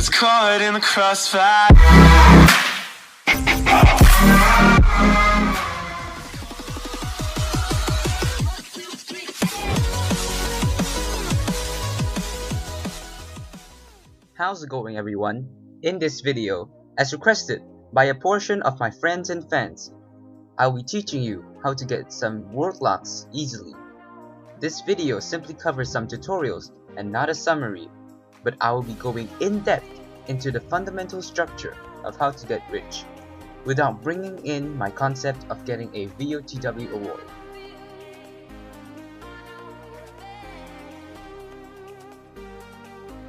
that's caught in the crossfire. How's it going, everyone? In this video, as requested by a portion of my friends and fans, I'll be teaching you how to get some world locks easily. This video simply covers some tutorials and not a summary, but I will be going in depth into the fundamental structure of how to get rich, without bringing in my concept of getting a VOTW award.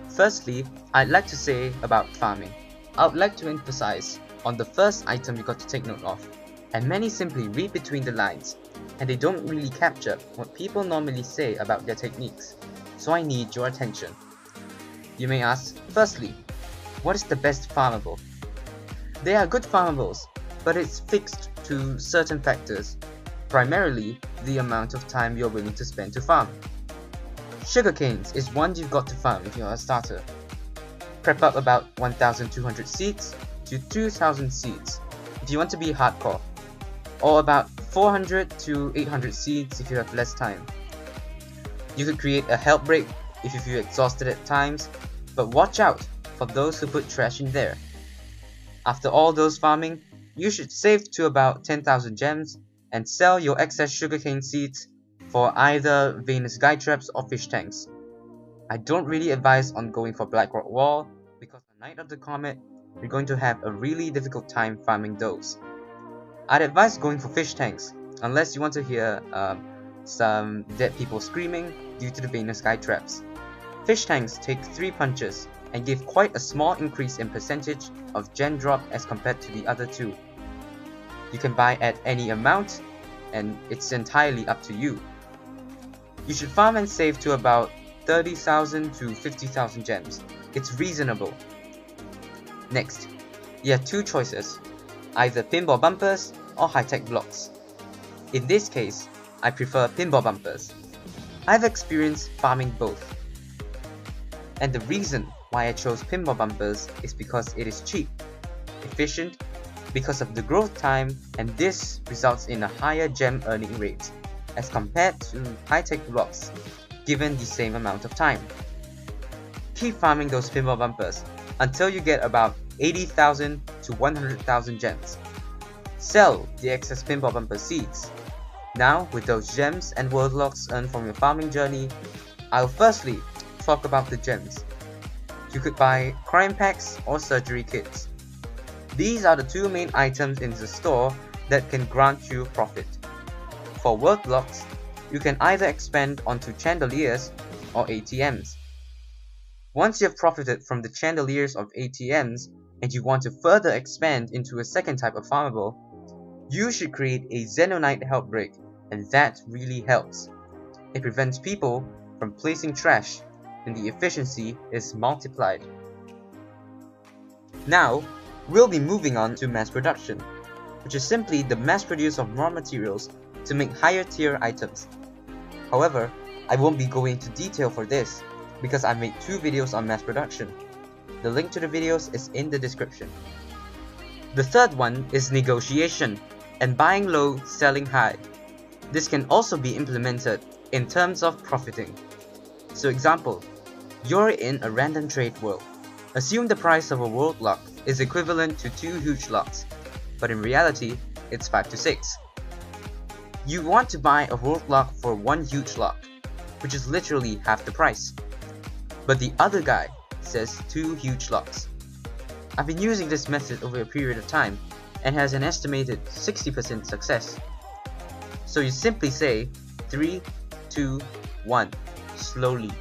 Firstly, I'd like to say about farming. I would like to emphasize on the first item you got to take note of, and many simply read between the lines, and they don't really capture what people normally say about their techniques, so I need your attention. You may ask, firstly, what is the best farmable? There are good farmables, but it's fixed to certain factors, primarily the amount of time you're willing to spend to farm. Sugarcanes is one you've got to farm if you're a starter. Prep up about 1,200 seeds to 2,000 seeds if you want to be hardcore, or about 400 to 800 seeds if you have less time. You could create a health break if you feel exhausted at times, but watch out for those who put trash in there. After all those farming, you should save to about 10,000 gems and sell your excess sugarcane seeds for either Venus guide traps or fish tanks. I don't really advise on going for Blackrock Wall because on the night of the comet, you're going to have a really difficult time farming those. I'd advise going for fish tanks unless you want to hear some dead people screaming due to the Venus guide traps. Fish tanks take 3 punches and give quite a small increase in percentage of gen drop as compared to the other two. You can buy at any amount and it's entirely up to you. You should farm and save to about 30,000 to 50,000 gems. It's reasonable. Next, you have 2 choices, either pinball bumpers or high-tech blocks. In this case, I prefer pinball bumpers. I've experienced farming both. And the reason why I chose pinball bumpers is because it is cheap, efficient, because of the growth time, and this results in a higher gem earning rate as compared to high-tech blocks given the same amount of time. Keep farming those pinball bumpers until you get about 80,000 to 100,000 gems. Sell the excess pinball bumper seeds. Now, with those gems and world locks earned from your farming journey, I'll firstly talk about the gems. You could buy crime packs or surgery kits. These are the 2 main items in the store that can grant you profit. For world locks, you can either expand onto chandeliers or ATMs. Once you have profited from the chandeliers of ATMs and you want to further expand into a second type of farmable, you should create a Xenonite health break, and that really helps. It prevents people from placing trash and the efficiency is multiplied. Now, we'll be moving on to mass production, which is simply the mass produce of raw materials to make higher tier items. However, I won't be going into detail for this because I made 2 videos on mass production. The link to the videos is in the description. The third one is negotiation and buying low, selling high. This can also be implemented in terms of profiting. So example, you're in a random trade world. Assume the price of a world lock is equivalent to 2 huge locks, but in reality, it's 5 to 6. You want to buy a world lock for 1 huge lock, which is literally half the price. But the other guy says 2 huge locks. I've been using this method over a period of time and has an estimated 60% success. So you simply say 3, 2, 1, slowly.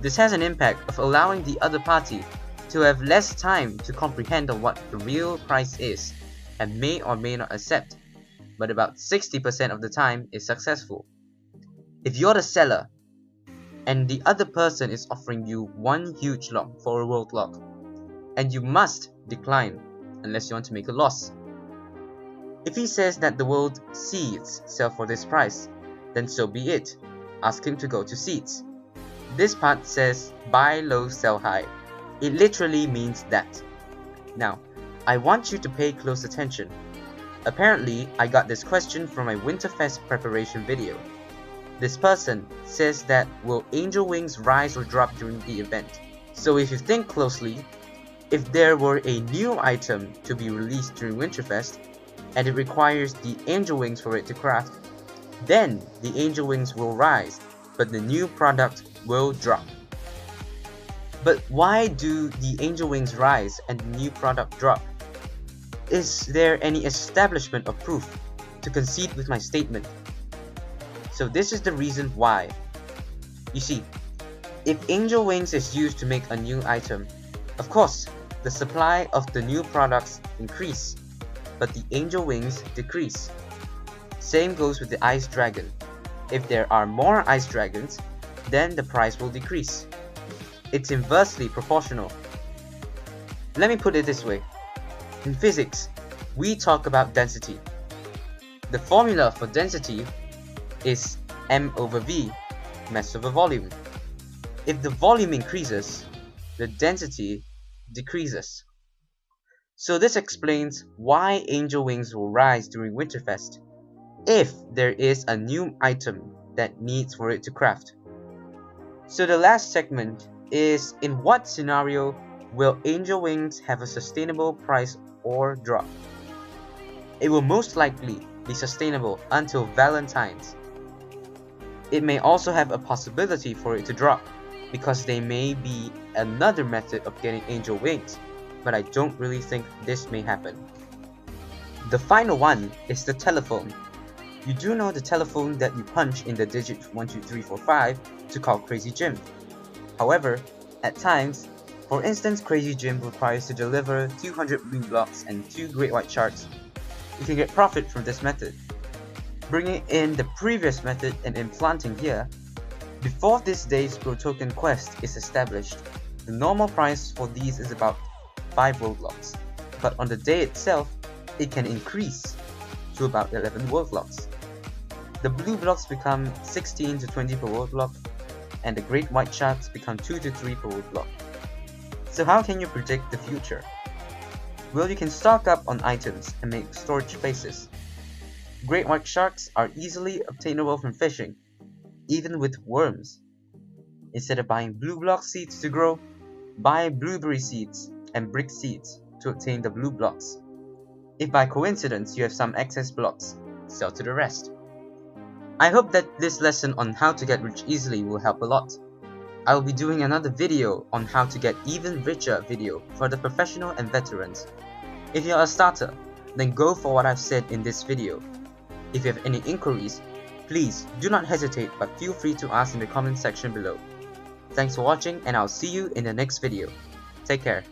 This has an impact of allowing the other party to have less time to comprehend on what the real price is and may or may not accept, but about 60% of the time is successful. If you're the seller and the other person is offering you 1 huge lock for a world lock, and you must decline unless you want to make a loss. If he says that the world seeds sell for this price, then so be it. Ask him to go to seeds. This part says buy low, sell high. It literally means that. Now, I want you to pay close attention. Apparently, I got this question from my Winterfest preparation video. This person says that will angel wings rise or drop during the event? So if you think closely, if there were a new item to be released during Winterfest, and it requires the angel wings for it to craft, then the angel wings will rise, but the new product will drop. But why do the angel wings rise and the new product drop? Is there any establishment of proof to concede with my statement? So this is the reason why. You see, if angel wings is used to make a new item, of course, the supply of the new products increase, but the angel wings decrease. Same goes with the ice dragon. If there are more ice dragons, then the price will decrease. It's inversely proportional. Let me put it this way. In physics, we talk about density. The formula for density is m/v, mass over volume. If the volume increases, the density decreases. So this explains why angel wings will rise during Winterfest if there is a new item that needs for it to craft. So the last segment is, in what scenario will angel wings have a sustainable price or drop? It will most likely be sustainable until Valentine's. It may also have a possibility for it to drop, because there may be another method of getting angel wings, but I don't really think this may happen. The final one is the telephone. You do know the telephone that you punch in the digit 12345 to call Crazy Jim. However, at times, for instance Crazy Jim requires to deliver 200 blue blocks and 2 great white sharks. You can get profit from this method. Bringing in the previous method and implanting here, before this day's Growtopian quest is established, the normal price for these is about 5 world blocks, but on the day itself, it can increase to about 11 world blocks. The blue blocks become 16 to 20 per world block, and the great white sharks become 2 to 3 per world block. So how can you predict the future? Well, you can stock up on items and make storage spaces. Great white sharks are easily obtainable from fishing, even with worms. Instead of buying blue block seeds to grow, buy blueberry seeds and brick seeds to obtain the blue blocks. If by coincidence you have some excess blocks, sell to the rest. I hope that this lesson on how to get rich easily will help a lot. I will be doing another video on how to get even richer video for the professional and veterans. If you are a starter, then go for what I've said in this video. If you have any inquiries, please do not hesitate, but feel free to ask in the comment section below. Thanks for watching, and I'll see you in the next video. Take care.